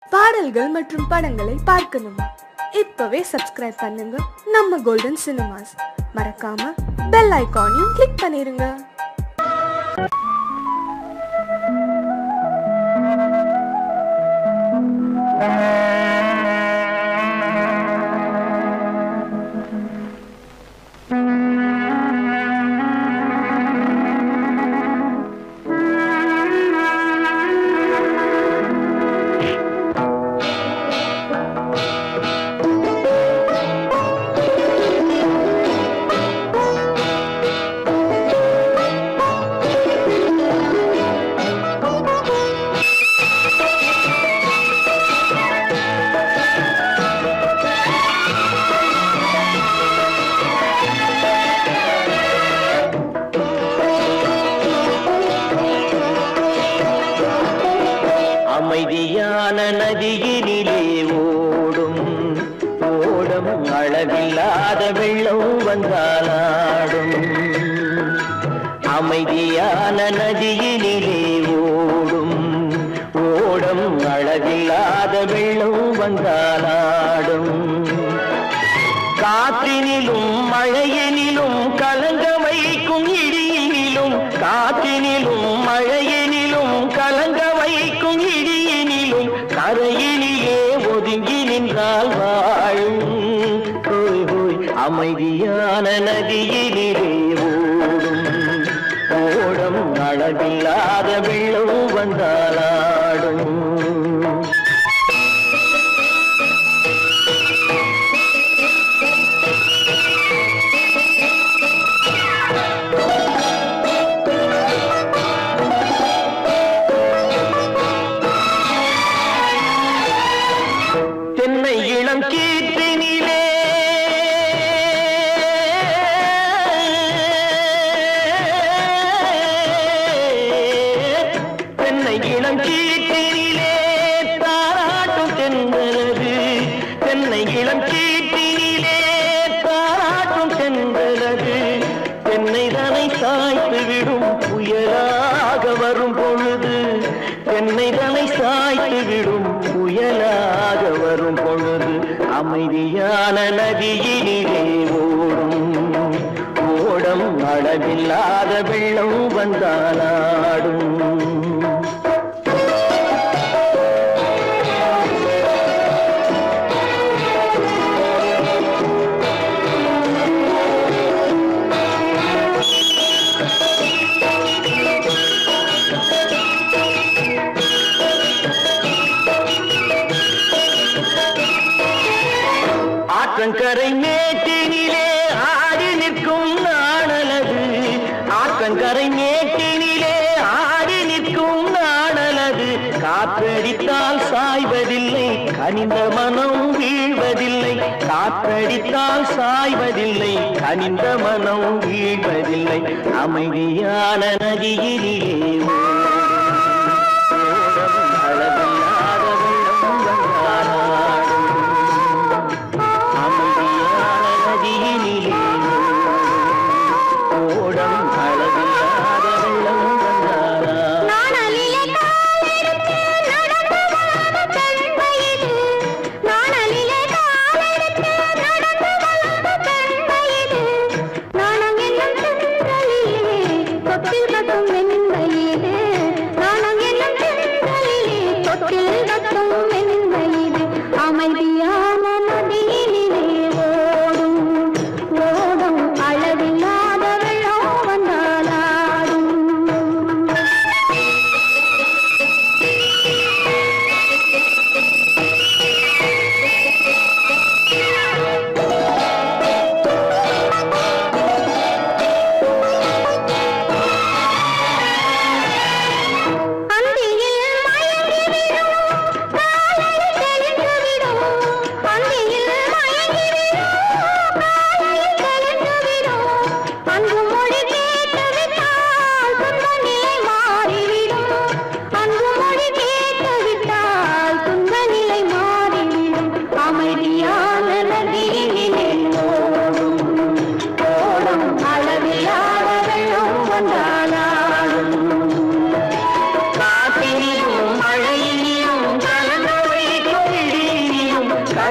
பாடல்கள் மற்றும் படங்களை பார்க்கணுமா? இப்பவே சப்ஸ்கிரைப் பண்ணுங்க நம்ம கோல்டன் சினிமாஸ். மறக்காம பெல் ஐகானையும் கிளிக் பண்ணிருங்க. அமைதியான நதியினிலே ஓடும் ஓடம் அளவில்லாத வெள்ளம் வந்தாலாடும். அமைதியான நதியினிலே ஓடும் ஓடம் அளவில்லாத வெள்ளம் வந்தாலாடும். காற்றினிலும் மழையினிலும் கலங்க வைக்கும் இடியினிலும், காற்றினிலும் மழையினிலும் கலங்க வைக்கும் இடியினிலும், கரையினிலே ஒதுங்கி நின்றால் வாழும். ஹோய் ஹோய் அமைதியான நதியினிலே ஓடும் ஓடம் அளவில்லாத வெள்ளம் வந்தாலாடும். தென்னை இளம் கீற்றினிலே தென்னை இளம் கீற்றினிலே தாராட்டும் தென்றலது. தென்னை இளம் கீற்றினிலே தாராட்டும் தென்றலது. தென்னை தனை சாய்த்து விடும் புயலாக வரும் பொழுது, தென்னை தனை சாய்த்து விடும் புயலாக வரும் பொழுது, அமைதியான நதியினிலே ஓடும் ஓடம் அளவில்லாத வெள்ளம் வந்தாலாடும். ஆற்றங்கரை மேட்டினிலே ஆடி நிற்கும் நாணலது. ஆற்றங்கரை மேட்டினிலே ஆடி நிற்கும் நாணலது. காற்றடித்தால் சாய்வதில்லை, கனிந்த மனம் வீழ்வதில்லை. காற்றடித்தால் சாய்வதில்லை, கனிந்த மனம் வீழ்வதில்லை. அமைதியான நதியினிலே பக்கம் வெண்மையிலே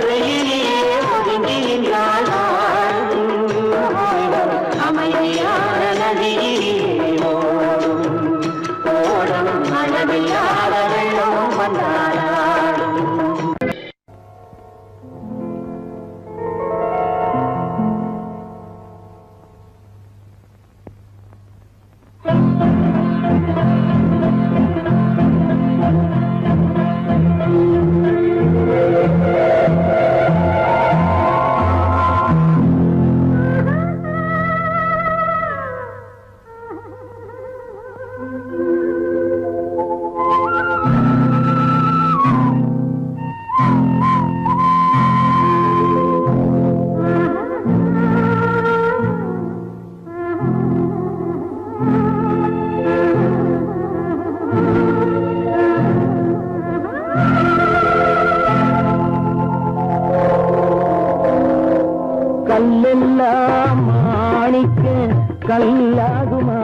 கரையிலே ஒதுங்கி நின்றாள் அமைதியான நதியிலே ஓடும் ஓடும் அளவில்லாத வெள்ளம் வந்தாடும். கல்லெல்லாம் மாணிக்க கல்லாகுமா,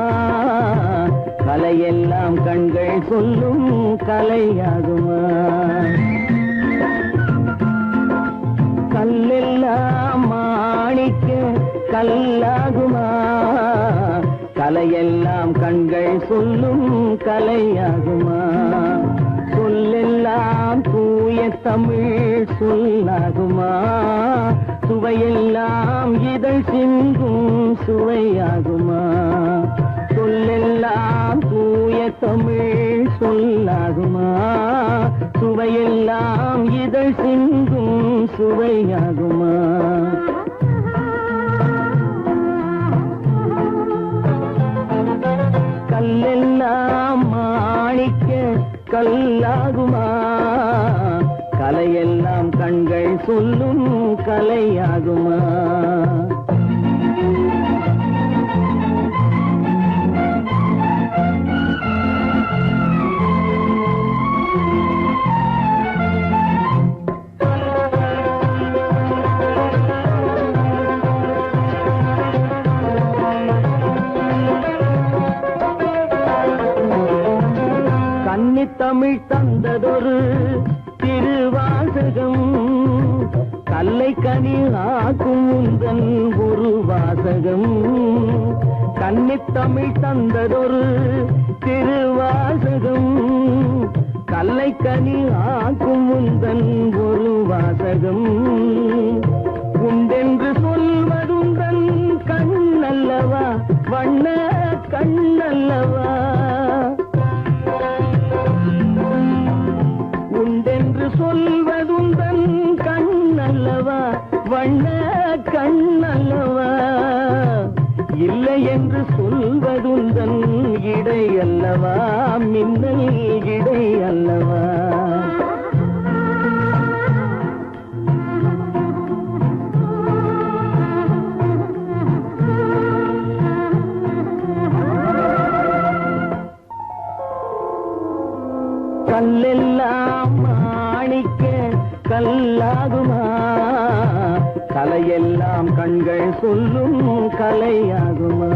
கலையெல்லாம் கண்கள் சொல்லும் கலையாகுமா. கல்லெல்லாம் மாணிக்க கல்லாகுமா, கலையெல்லாம் கண்கள் சொல்லும் கலையாகுமா. சொல்லெல்லாம் தூய தமிழ் சொல்லாகுமா, சுவையெல்லாம் இதழ் சிந்தும் சுவையாகுமா. சொல்லெல்லாம் தூய தமிழ் சொல்லாகுமா, சுவையெல்லாம் இதழ் சிந்தும் சுவையாகுமா. கல்லெல்லாம் மாணிக்க கல்லாகுமா, கலையெல்லாம் கண்கள் சொல்லும் கலையாகுமா. கன்னித்தமிழ் தந்ததொரு திருவாசகம், கல்லை கனி ஆக்கும் உந்தன் ஒரு வாசகம். கன்னித்தமிழ் தந்ததொரு திருவாசகம், கல்லை கனி ஆக்கும் உந்தன் ஒரு வாசகம். உண்டென்று சொல்வதுந்தன் கண்ணல்லவா, வண்ண கண்ணல்லவா. உண்டென்று சொல்வதுந்தன் கண்ணல்லவா, வண்ண கண்ணல்லவா. இல்லை என்று சொல்வதுந்தன் இடை அல்லவா, மின்னல் இடை அல்லவா. கல்லெல்லாம் மாணிக்க கல்லாகுமா, கலையெல்லாம் கண்கள் சொல்லும் கலையாகுமா.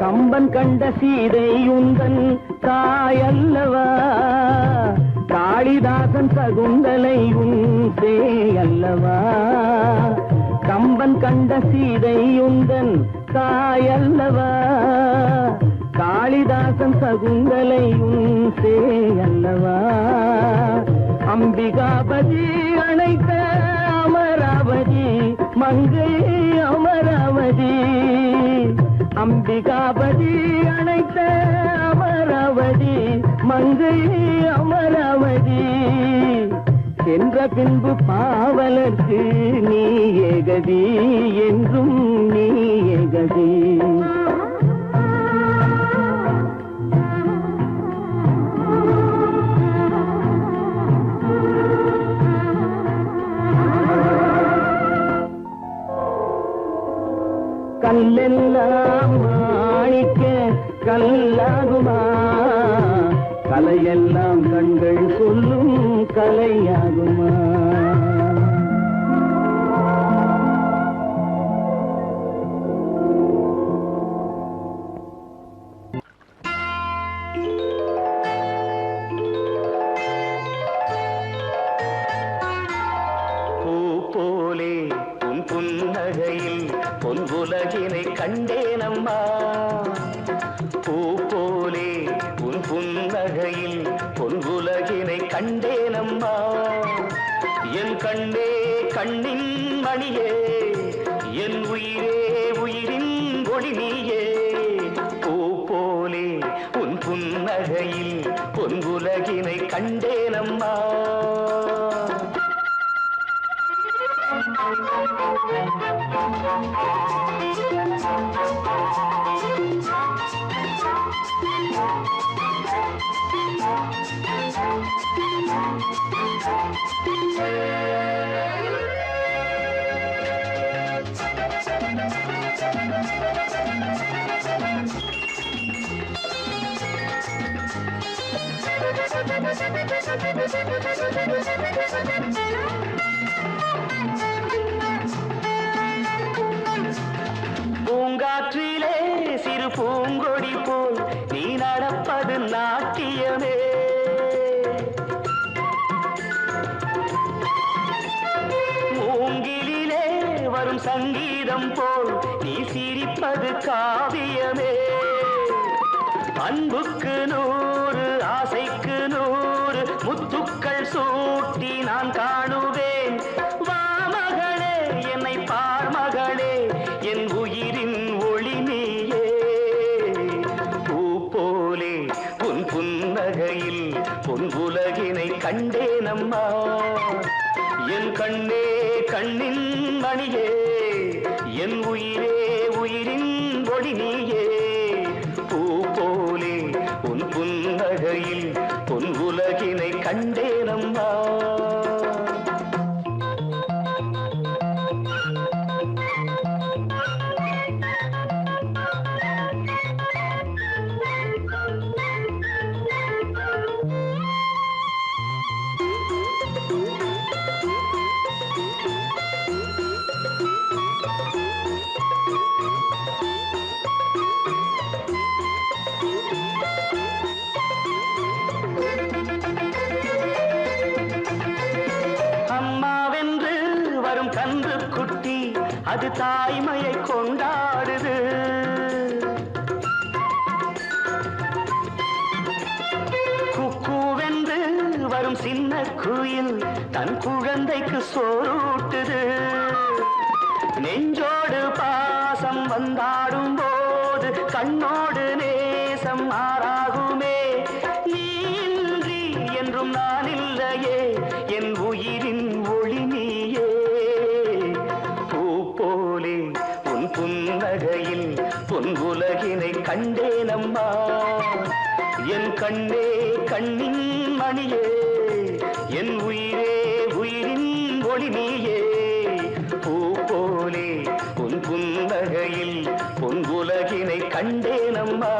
கம்பன் கண்ட சீதை உந்தன் தாயல்லவா, காளிதாசன் சகுந்தலை உன் சேயல்லவா. கம்பன் கண்ட சீதை உந்தன் தாயல்லவா, காளிதாசன் சகுந்தலை உன் சேயல்லவா. அம்பிகாபதி அணைத்த அமராவதி மங்கை அமராவதி. அம்பிகாபதி அணைத்த அமராவதி மங்கை அமராவதி. சென்ற பின்பு பாவலர்க்கு நீ ஏகதி, என்றும் நீ ஏகதி. கல்லெல்லாம் மாணிக்க கல்லாகுமா? கலையெல்லாம் கண்கள் சொல்லும் கலையாகுமா? பொன்னுலகினை கண்டேனம்மா, பூ போலே உன் புன்னகையில் பொன்னுலகினை கண்டேனம்மா. என் கண்ணே கண்ணின் மணியே, என் உயிரே உயிரின் ஒளி நீயே. பூ போலே உன் புன்னகையில் பொன்னுலகினை கண்டேனம்மா. பூங்காற்றிலே சிறு பூங்கொடி போல் நீ நடப்பது நாட்டியமே. மூங்கிலே வரும் சங்கீதம் போல் நீ சிரிப்பது காவியமே. அன்புக்கு 100 ஆசைக்கு 100 முத்துக்கள் சூட்டி நான் காணுவேன். வா மகளே என்னை பார் மகளே, என் உயிரின் ஒளி நீயே. பூ போலே உன் புன்னகையில் பொன் உலகினை கண்டேனம்மா. என் கண்ணே கண்ணின் மணியே, என் உயிரே உயிரின் ஒளி நீயே. பூ போலே உன் புன்னகையில் பொன் உலகினை கண்டேனம்மா. அம்மாவென்று வரும் கன்று குட்டி அது தாய்மையை கொண்டாடுது. குக்கூவென்று வரும் சின்ன குயில் தன் குழந்தைக்கு சோறூட்டுது. நெஞ்சோடு பாசம் வந்தாடும் போது கண்ணோடு நேசம் மாறாகுமே. நீன்றி என்றும் நான் இல்லையே, என் உயிரின் ஒளி நீயே. பூ போலே உன் புன்னகையில் பொன் உலகினை கண்டேனம்மா. என் கண்ணே கண்ணின் மணியே, என் உயிரே உயிரின் ஒளி நீயே. பூ போலே உன் புன்னகையில் பொன் உலகினை கண்டேனம்மா.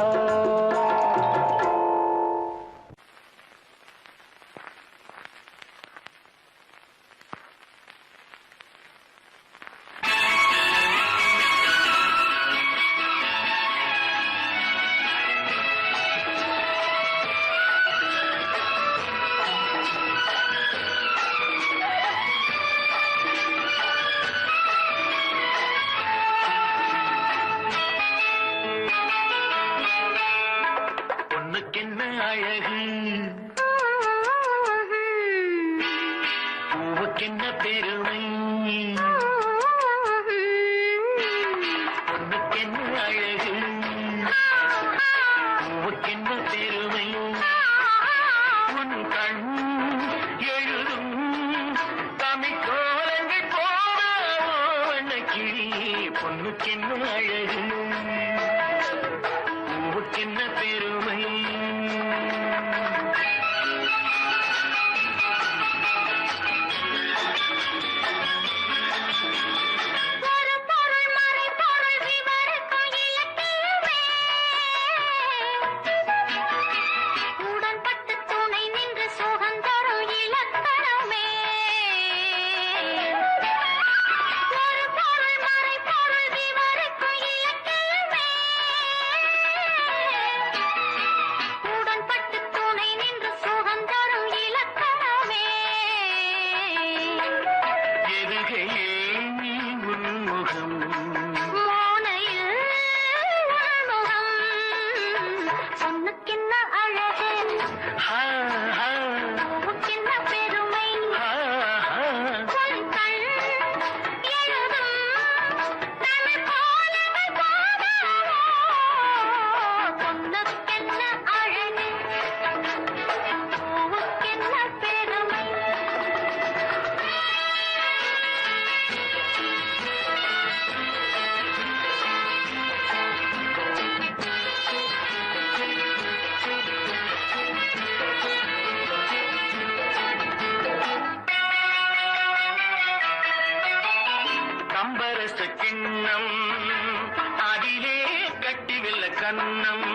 கன்னம்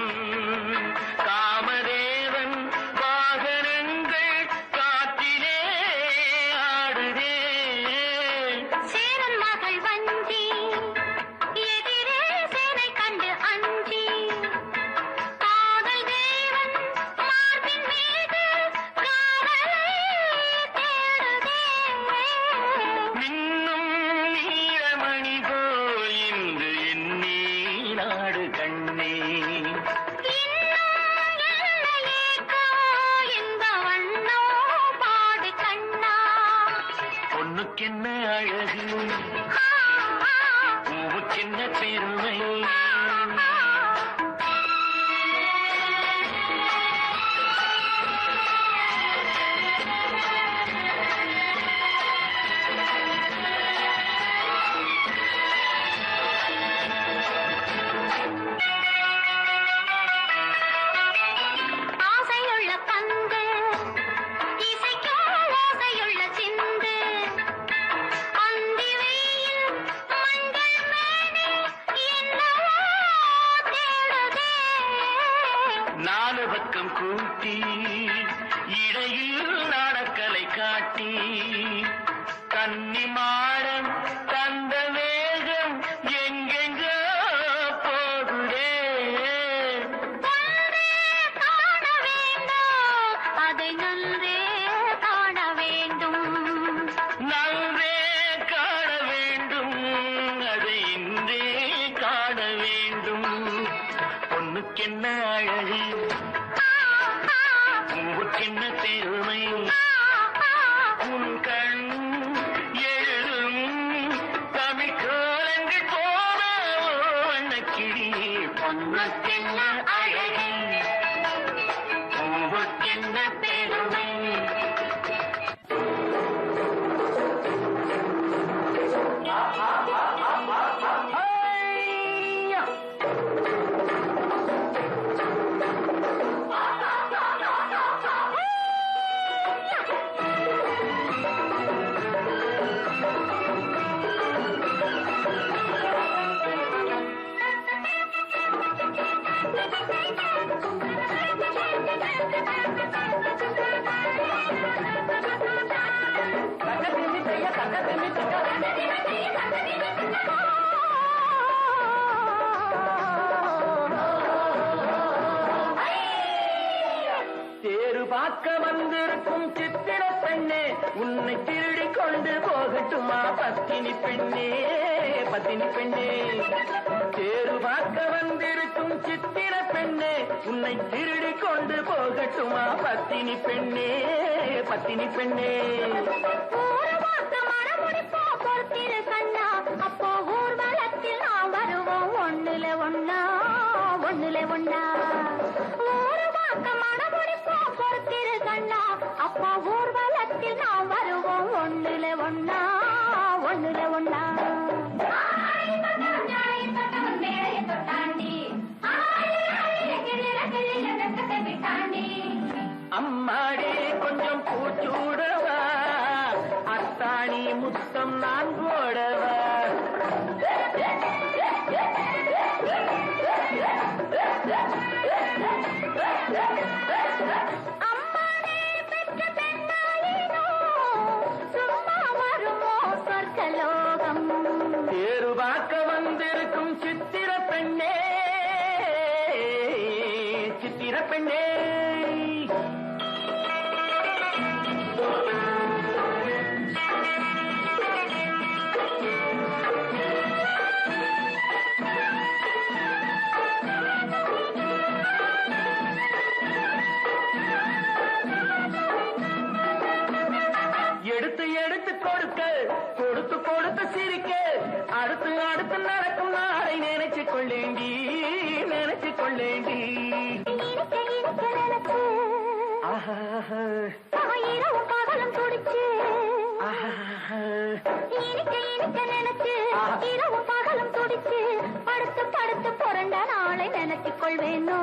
காமதேவன் வாகனங்கள் காற்றிலே ஆடுதே. சேரன் மகள் வஞ்சி எதிரே சேனை கண்டு அஞ்சி காதல் தேவன் மார்பின் மீது காதலை தேடுதே. மின்னும் நீலமணி போல் இன்று எண்ணி நாடு கண்ணே. இன்னும் எல்லையேக்கோ இந்த வண்ணோ பாடு கண்ணா. பொண்ணுக்கென்ன அழகு ஆ, ஆ, பூவுக்கென்ன பெருமை. ஆ. ஆசையுள்ள பந்து இசைக்கோ ஓசையுள்ள சிந்து அந்தி வெயில் மஞ்சள் மேனி என்னவோ தேடுதே. நாலு பக்கம் கூட்டி இடையில் நாடக்கலை காட்டி கன்னி மாடம் தந்த வேகம் எங்கெங்கோ போகுதே. ஒன்றே காண வேண்டும் அதை நன்றே காண வேண்டும். நன்றே காண வேண்டும் அதை இன்றே காண வேண்டும். பொண்ணுக்கென்ன அழகு ஆ, ஆ, பூவுக்கென்ன பெருமை. ஆ, ஆ. உன் கண் எழுதும் தமிழ் கோலங்கள் போல வண்ணக்கிளி. பொண்ணுக்கென்ன அழகு பூவுக்கென்ன பெருமை. ஐயா! தேரு பார்க்க வந்திருக்கும் சித்திர பெண்ணே, உன்னை திருடி கொண்டு போகட்டுமா பத்தினி பெண்ணே, பத்தினி பெண்ணே. தேரு பார்க்க வந்திருக்கும் சித்திர பெண்ணே, உன்னை திருடி கொண்டு போகட்டுமா பத்தினி பெண்ணே, பத்தினி பெண்ணே. ஊரு பார்த்து மணமுடிப்போ பொறுத்திரு கண்ணா. அப்போ ஊர்வலத்தில் நாம் வருவோம் ஒண்ணுல ஒண்ணா, ஒண்ணுல ஒண்ணா. ஊரு பார்த்து மணமுடிப்போ பொறுத்திரு கண்ணா. அப்போ ஊர்வலத்தில் நாம் வருவோம் ஒண்ணுல ஒண்ணா, ஒண்ணுல ஒண்ணா. அம்மாடி கொஞ்சம் பூச்சூடவா, அத்தாணி முத்தம் நான் போடவா. அம்மானே பெற்ற பெண்ணாயினோ சும்மா வருமோ சொர்க்கலோகம். தேரு பார்க்க வந்திருக்கும் சித்திர பெண்ணே, சித்திர பெண்ணே. எடுத்து எடுத்து கொடுக்க, கொடுத்து கொடுத்து சிரிக்க, அடுத்து அடுத்து நடக்கும் நாளை நினைச்சு கொள்ளேண்டி, நினைச்சு கொள்ளேண்டி. இனிக்க இனிக்க நினைச்சு ஆஹா, இரவும் பகலும் துடிச்சு. ஆஹா. இனிக்க இனிக்க நினைச்சு இரவும் பகலும் துடிச்சு. படுத்து படுத்து புரண்ட நாளை நினைச்சுக் கொள்வேனோ,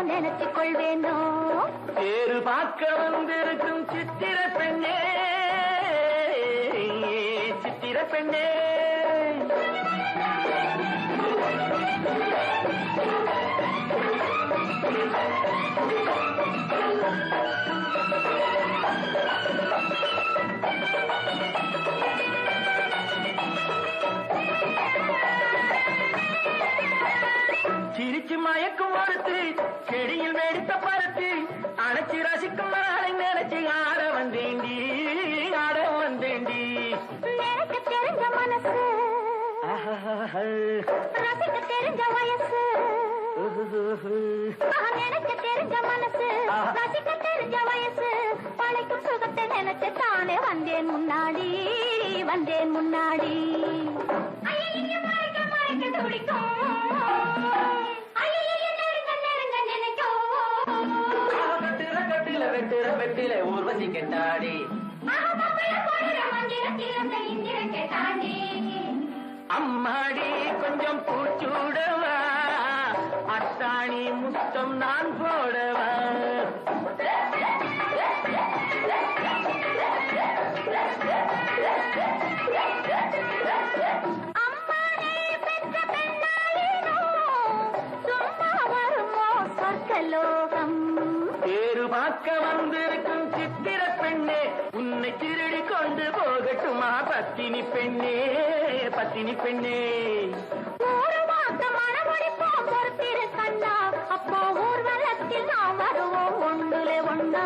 நினைச்சுக் கொள்வேனோ. தேரு பார்க்க வந்திருக்கும் சித்திர பெண்ணே, சித்திர பெண்ணே. சிரிச்சு மயக்கும் ஒருத்து செடியில் வெடித்த பருத்து அணைச்சி ரசிக்கும் நாளை நினைச்சு ஆட வந்தேண்டி ஆட வந்தேண்டி. எனக்கு தெரிஞ்ச மனசு ரசிக்க தெரிஞ்ச வயசு எனக்கு தெரிஞ்ச மனசு ரசிக்க தெரிஞ்ச வயசு பழைக்கும் சுகத்தை நினைச்சு தானே வந்தேன் முன்னாடி வந்தேன் முன்னாடி. ஐயையோ, மறைக்க மறைக்க துடிக்கும். ஐயையோ, நெருங்க நெருங்க நினைக்கும். கட்டுற கட்டில வெட்டுற வெட்டில ஊர்வசி கெட்டாடி. அம்மாடி கொஞ்சம் பூச்சூடவா அத்தாணி முத்தம் நான் போடவா. தேரு பார்க்க வந்திருக்கும் சித்திர பெண்ணே உன்னை திருடி கொண்டு போகட்டுமா பத்தினி பெண்ணே பத்தினி பெண்ணே. அப்போ ஊர்வலத்தில் நாம் வருவோம் ஒண்ணுலே ஒண்ணா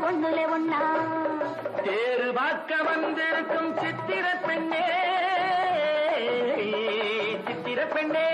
ஒண்ணுலே ஒண்ணா. தேரு பார்க்க வந்திருக்கும் சித்திர பெண்ணே சித்திர பெண்ணே.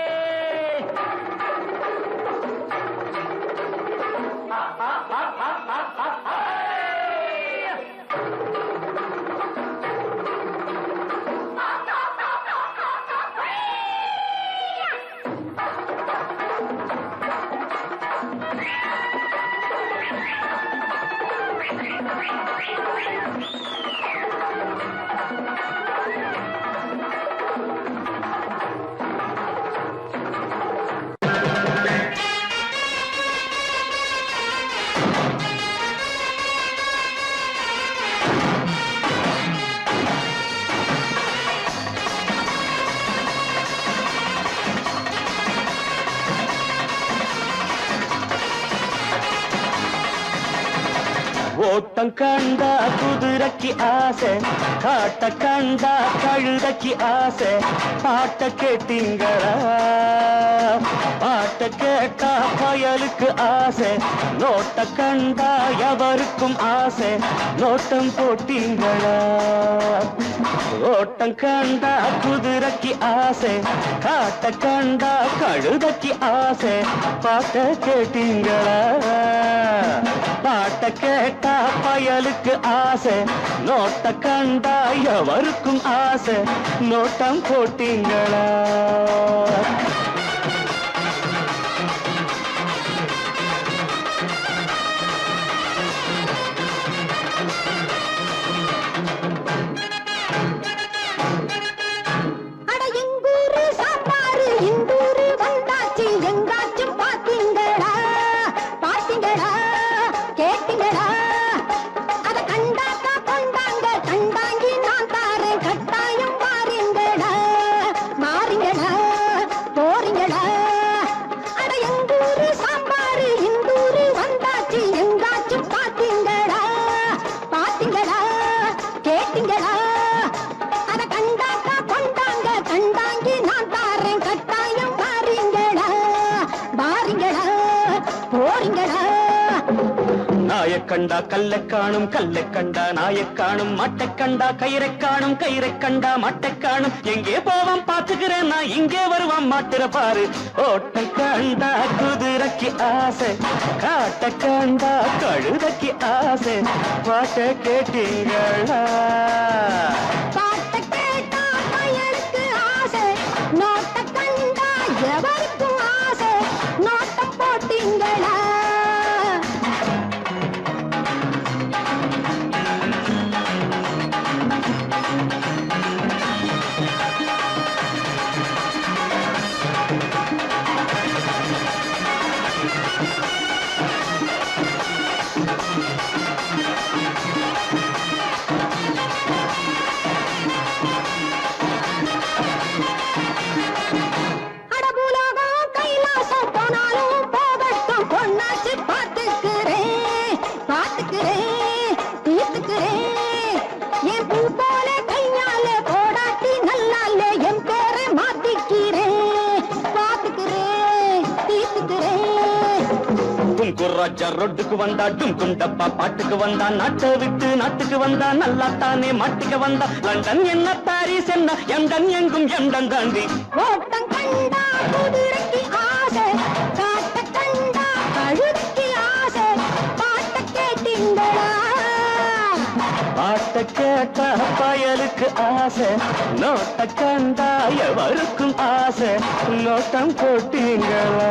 ஓட்டம் கண்டா குதிரைக்கு ஆசை, காட்ட கண்டா கழுதைக்கு ஆசை. பாட்ட கேட்டீங்களா? பாட்ட கேட்டா பயலுக்கு ஆசை. நோட்ட கண்டா எவருக்கும் ஆசை. நோட்டம் போட்டீங்களா? ஓட்டம் கண்டா குதிரைக்கு ஆசை, காட்ட கண்டா கழுதைக்கு ஆசை. பாட்ட கேட்டீங்களா? பாட்ட கேட்டா பயலுக்கு ஆசை. நோட்ட கண்டா எவருக்கும் ஆசை. நோட்டம் போட்டீங்களா? அட எங்கூரு சாப்பாரு இந்தூரு வந்தாச்சு எங்காச்சும் பாத்தீங்களா பாத்தீங்களா கேட்டீங்களா? அத கண்டாக்கா கொண்டாங்க கண்டாங்கி நான் தாரேன் கட்டாயம் மாறீங்களா மாறீங்களா போறீங்களா? அட எங்கூரு சாப்பாரு இந்தூரு வந்தாச்சு எங்காச்சும் பாத்தீங்களா பாத்தீங்களா கேட்டீங்களா? அத கண்டாக்கா கொண்டாங்க கண்டாங்கி நான் தாரேன் கட்டாயம் மாறீங்களா மாறீங்களா போறீங்களா? நாயக் கண்டா கல்லைக் காணும், கல்லைக் கண்டா நாயக் காணும். மட்டைக் கண்டா கயிறைக் காணும், கயிறைக் கண்டா மட்டைக் காணும். எங்கே போவான் பாத்துக்கிறேன் நான், இங்கே வருவான் மாட்டுற பாரு. ஓட்டம் கண்டா குதிரைக்கு ஆசை, காட்ட கண்டா கழுதைக்கு ஆசை. பாட்ட கேட்டீங்களா? பாட்ட கேட்டா பயலுக்கு ஆசை. நோட்ட கண்டா எவருக்கும் ஆசை. நோட்டம் போட்டீங்களா? குர்ராஜா ரொட்டுக்கு வந்தா குண்டப்பா பாட்டுக்கு வந்தா நாட்டை விட்டு நாட்டுக்கு வந்தா நல்லா தானே மாட்டுக்கு வந்தா லண்டன் என்ன பாரிஸ் என்ன எண்டன் எங்கும் எண்டன் தாண்டி ஓட்டம் கண்டா குதிரைக்கு ஆசை காட்ட கண்டா கழுதைக்கு ஆசை பாட்ட கேட்டீங்களா பாட்ட கேட்டா பயலுக்கு ஆசை நோட்ட கண்டா எவருக்கும் ஆசை நோட்டம் போட்டீங்களா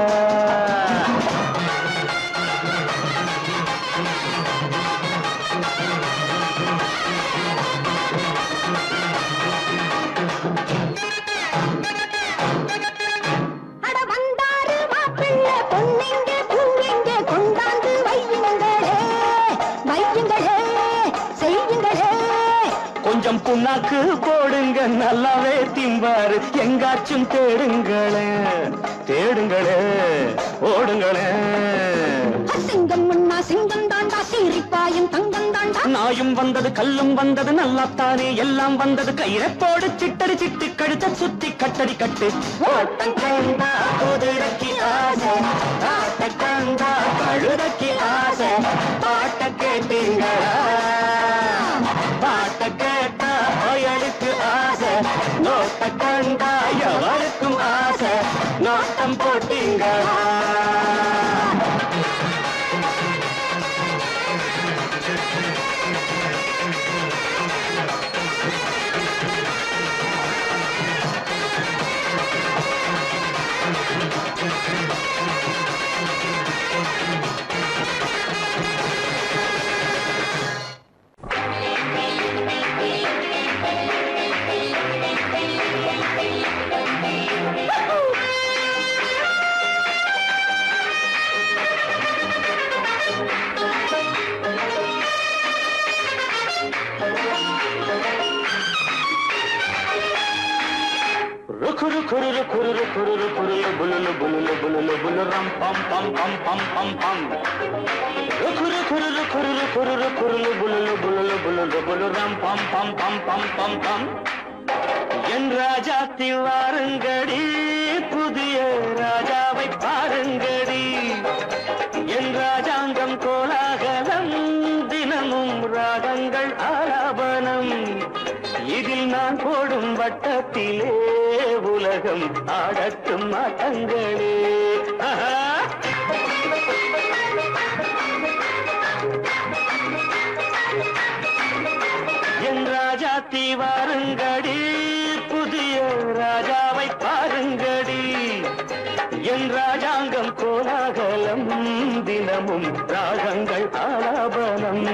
கொஞ்சம் புண்ணாக்கு போடுங்க நல்லாவே திம்பாரு எங்காச்சும் தேடுங்களே தேடுங்களே ஓடுங்களே சிங்கம் முன்னா சிங்கம் தாண்டா சீரிப்பாயும் தங்கம் தாண்டா நாயும் வந்தது கல்லும் வந்தது நல்லாத்தானே எல்லாம் வந்தது கயிறை போடு சிட்டடி சிட்டு கழுத்த சுத்தி கட்டடி கட்டு ஓட்டம் கண்டா குதிரைக்கு ஆசை ஆட்ட கண்டா கழுதைக்கு ஆசை பாட்ட கேட்டீங்களா பாட்ட கேட்டா பயலுக்கு ஆசை நோட்ட கண்டா எவருக்கும் ஆசை நோட்டம் போட்டீங்களா Kururu kururu kururu kururu kurulu bululu bululu bululu buluram pam pam pam pam pam pam. Kururu kururu kururu kururu kurulu bululu bululu bululu buluram pam pam pam pam pam pam. என் ராஜாத்தி வாருங்கடி புதிய ராஜாவை பாருங்கடி என் ராஜாங்கம் கோலாகலம் தினமும் ராகங்கள் ஆலாபனம் இதில் நான் போடும் வட்டத்திலே உலகம் ஆடட்டும் ஆட்டங்களே என் ராஜாத்தி வாருங்கடி புதிய ராஜாவை பாருங்கடி என் ராஜாங்கம் கோலாகலம் தினமும் ராகங்கள் ஆலாபனம்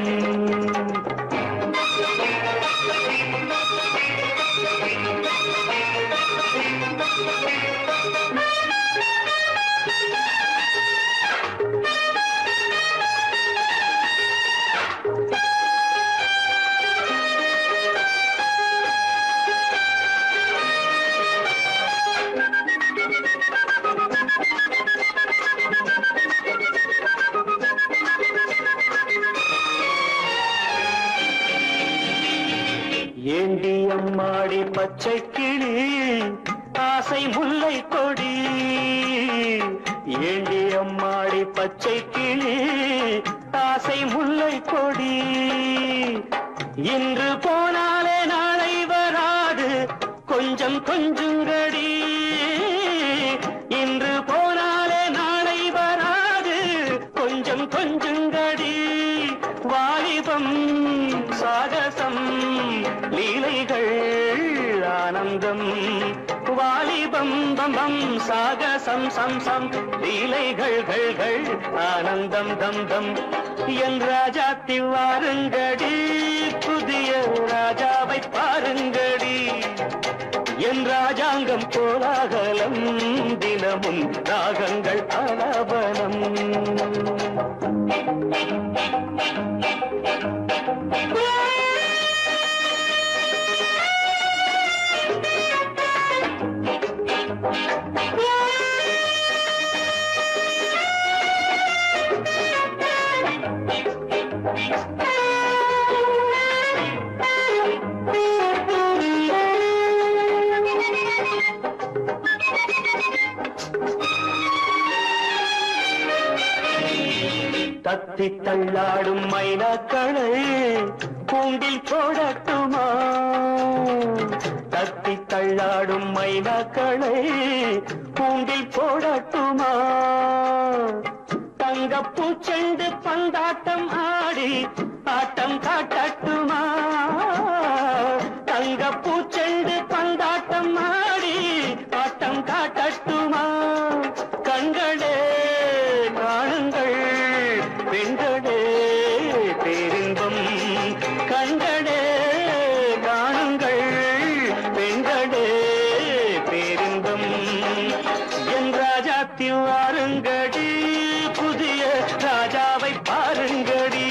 ஏண்டி அம்மாடி பச்சை கிளி ஆசை முல்லை கொடி ஏண்டி அம்மாடி பச்சை கிளி ஆசை முல்லை கொடி இன்று போனாலே நாளை வராது கொஞ்சம் கொஞ்சங்கடி இன்று போனாலே நாளை வராது கொஞ்சம் கொஞ்சங்கடி வாலிபம் சாகசம் லீலைகள் ஆனந்தம் வாலிபம் பம்பம் சாகசம் சம் சம் லீலைகள் ஆனந்தம் தம் தம் என் ராஜாத்தி வாருங்கடி புதிய ராஜாவை பாருங்கடி என் ராஜாங்கம் கோலாகலம் தினமும் ராகங்கள் ஆலாபனம் தத்தி தள்ளாடும் மைனாக்களை கூண்டில் போடட்டுமா தத்தி தள்ளாடும் மைனாக்களை கூண்டில் போடட்டுமா தங்கப்பூ செண்டு பந்தாட்டம் ஆடி ஆட்டம் காட்டட்டுமா தங்கப்பூ செண்டு பந்தாட்டம் ஆடி ஆட்டம் காட்டட்டுமா கண்களே காணுங்கள் பெண்களே பேரின்பம் கண்களே காணுங்கள் பெண்களே பேரின்பம் என் ராஜாத்தில் வாருங்கடி புதிய ராஜாவை பாருங்கடி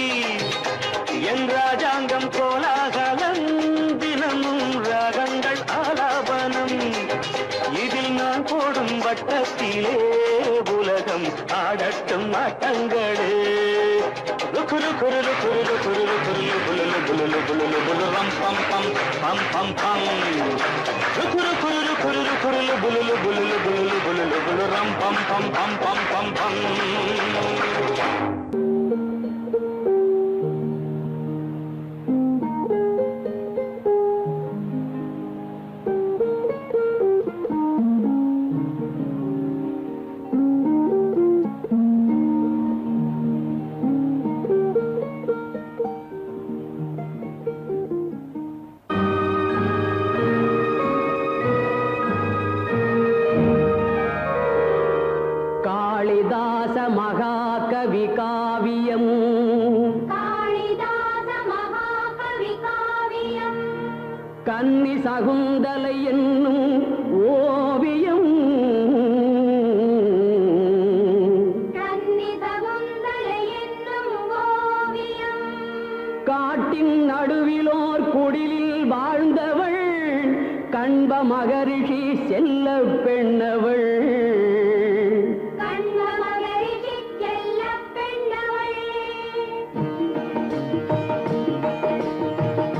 என் ராஜாங்கம் கோலாகலம் தினமும் ராகங்கள் ஆலாபனம் இதில் நான் போடும் வட்டத்திலே உலகம் ஆடட்டும் ஆட்டங்களே குரு குரு குரு குரு குரு குலுலு குலுலு குலுலு குலு ரம் பம் பம் பம் பம் பம் குரு குரு குரு குருலு குலுலு குலுலு குலுலு குலுலு குலு ரம் பம் பம் பம் பம் பம் பம் காளிதாச மகாகவி காவியம் காளிதாச மகாகவி காவியம் கன்னி சகுந்தலை என்னும் ஓவியம் கன்னி சகுந்தலை என்னும் ஓவியம் காட்டின் நடுவிலோர் குடிலில் வாழ்ந்தவள் கண்ப மகரிஷி செல்ல பெண்ணவள் கண்ப மகரிஷி செல்லப் பெண்ணவள்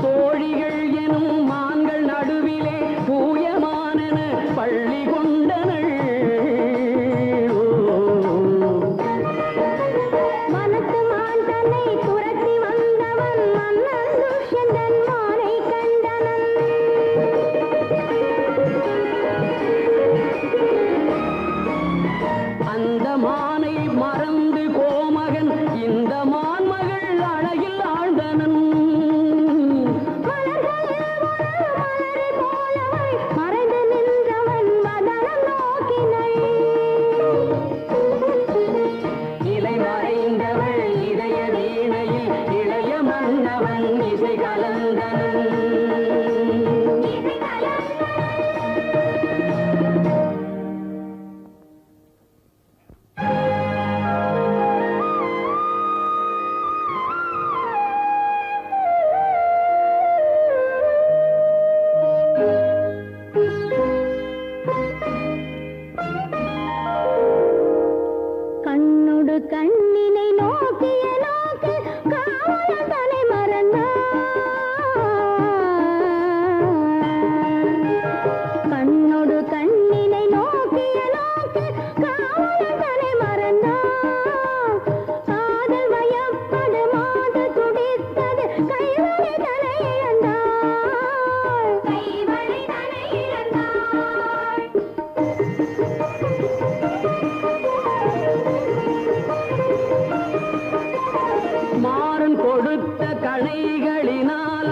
தோழிகள் எனும் மான்கள் நடுவிலே தூயமானன பள்ளி கொண்டனள் மனத்து மான் தன்னை துரத்தி வந்தவன் மன்னன் துஷ்யந்தன் மானை கண்டனன் அந்த மானை மறந்து கோமகன் இந்த மான்மகள் அழகில் ஆழ்ந்தனன் மலரை போலவள் மறைந்து நின்றவன் மதனம் நோக்கினள் இலை மறைந்தவள் இதய வீணையில் இளைய மன்னவன் இசை கலந்தனன் இசை கலந்தனள் கண்ணொடு கண்ணினை நோக்கிய நோக்கு காவலன் தலை மறந்தான் கண்ணொடு கண்ணினை நோக்கிய நோக்கு காவலன் தலை மறந்தான் காதல் வயப்படு மாது துடித்தது கைவழி தலை இழந்தாள் கைவழி தலை இழந்தாள் மாறன் கொடுத்த கணைகளினால்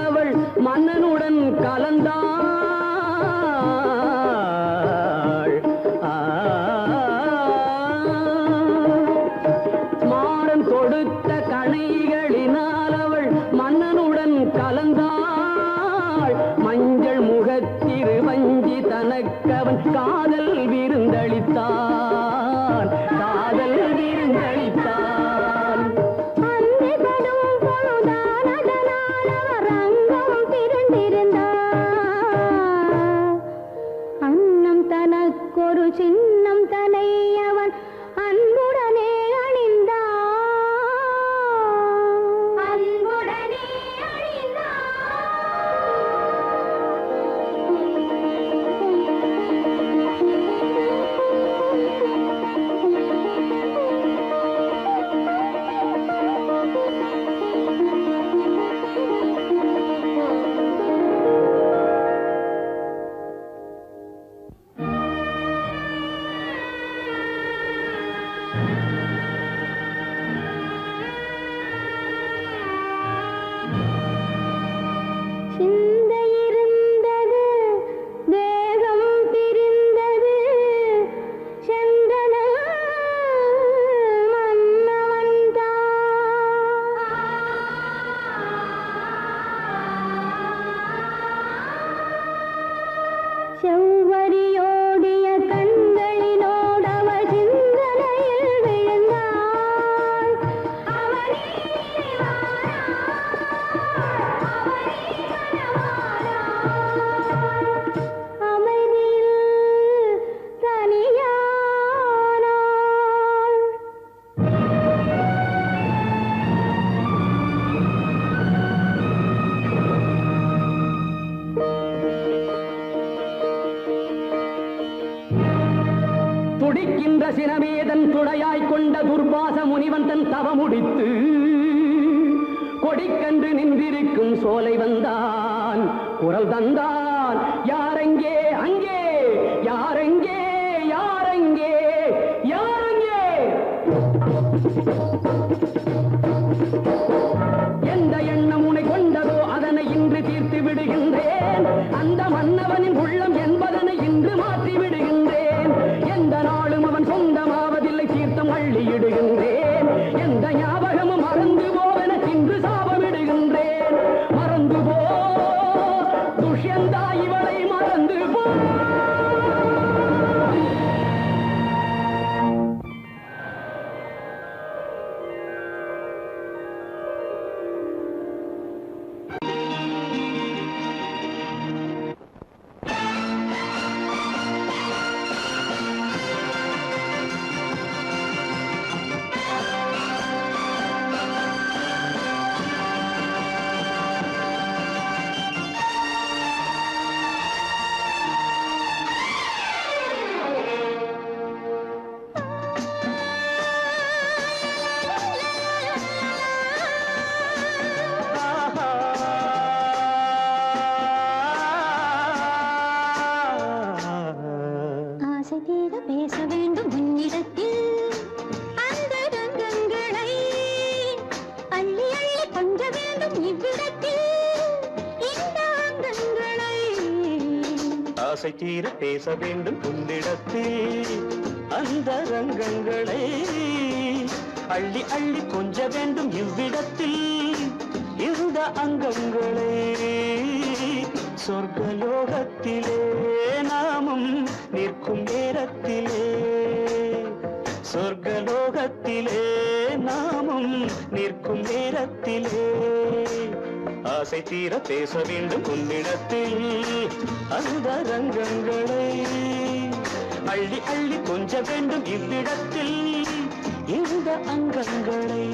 துர்பாச முனிவன் தன் தவமுடித்து கொடிக்கன்று நின்றிருக்கும் சோலை வந்தான், குரல் தந்தான். யாரெங்கே அங்கே, யாரெங்கே யாரெங்கே யாரெங்கே? எந்த எண்ணம் உனை கொண்டதோ அதனை இன்று தீர்த்து விடுகின்றேன். அந்த மன்னவனின் உள்ளம் என்பதனை இன்று மாற்றி விடுகின்றேன். எந்த நாளும் அவன் சொந்தமாவதில்லை, தீர்த்தம் அள்ளியிடுகின்றேன். எந்த ஞாபகமும் மறந்து போவென இன்று சாபமிடுகின்றேன். மறந்து போ துஷ்யந்தா, இவளை மறந்து போ. ஆசை தீர பேச வேண்டும் உன்னிடத்தில், அந்த ரங்கங்களை அள்ளி அள்ளி கொஞ்ச வேண்டும் இவ்விடத்தில், இந்த அங்கங்களை. ஆசை தீர பேச வேண்டும் உன்னிடத்தில், அந்த ரங்கங்களை அள்ளி அள்ளி கொஞ்ச வேண்டும் இவ்விடத்தில், இந்த அங்கங்களை. சொர்க்கலோகத்திலே நாமும் நிற்கும் நேரத்திலே, சொர்க்கலோகத்திலே நாமும் நிற்கும் நேரத்திலே, ஆசை தீர பேச வேண்டும் உன்னிடத்தில், அந்த ரங்கங்களை அள்ளி அள்ளி கொஞ்ச வேண்டும் இவ்விடத்தில், இந்த அங்கங்களை.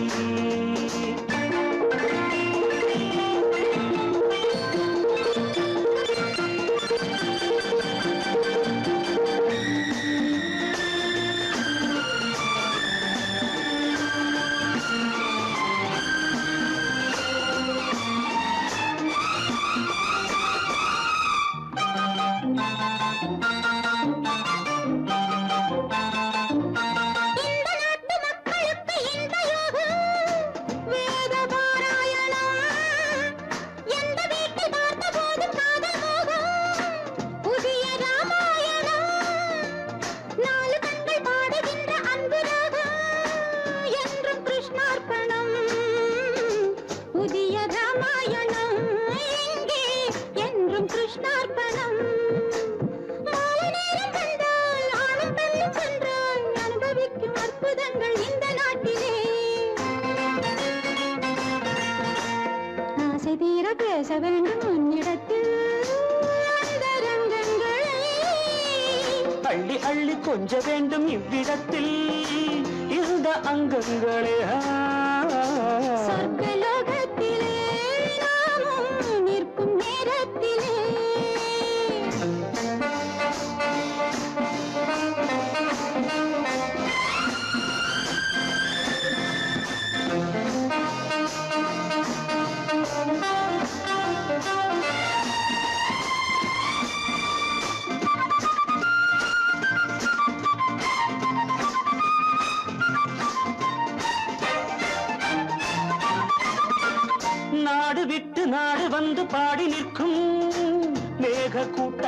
பேச வேண்டும் உன்னிடத்தில், அந்த ரங்கங்களை அள்ளி அள்ளி கொஞ்ச வேண்டும் இவ்விடத்தில், இந்த அங்கங்களே. சொர்க்கலோகத்திலே நாமும் நிற்கும் நேரத்திலே. நாடு விட்டு நாடு வந்து பாடி நிற்கும் மேக